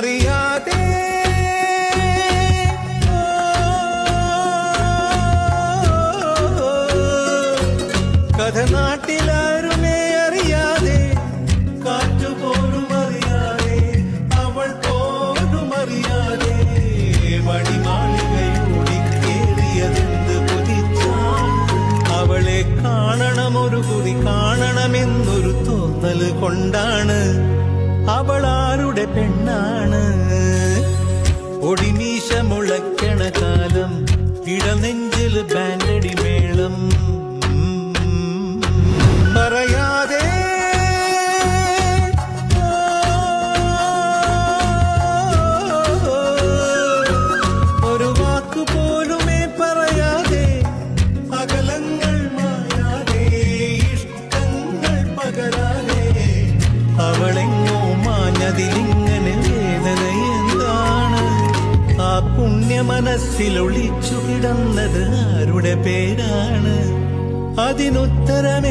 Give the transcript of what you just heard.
അറിയാതെ കഥ നാട്ടിലാരുമേ അറിയാതെ കാറ്റുപോലും അറിയാതെ അവൾ പോലും അറിയാതെ മണിമാളികയോടി കേറിയതെന്ത് കൊതിച്ചാണ് അവളെ കാണണമൊരു കൊതി കാണണമെന്നൊരു തോന്നൽ കൊണ്ടാണ് അവൾ ആരുടെ പെണ്ണാണ് ഒടിമീശ മുളയ്ക്കണ കാലം ഇടനെഞ്ചിൽ ബാൻഡടി മേളം പറയാതെ ഒരു വാക്കുപോലുമേ പറയാതെ അകലങ്ങൾ മായാതെ ഇഷ്ടങ്ങൾ പകരാതെ അവളെങ്ങോ മാഞ്ഞതിലിങ്ങനെ വേദന എന്താണ് ആ പുണ്യ മനസ്സിൽ ഒളിച്ചു കിടന്നത് ആരുടെ പേരാണ് അതിനുത്തരമെന്താണ്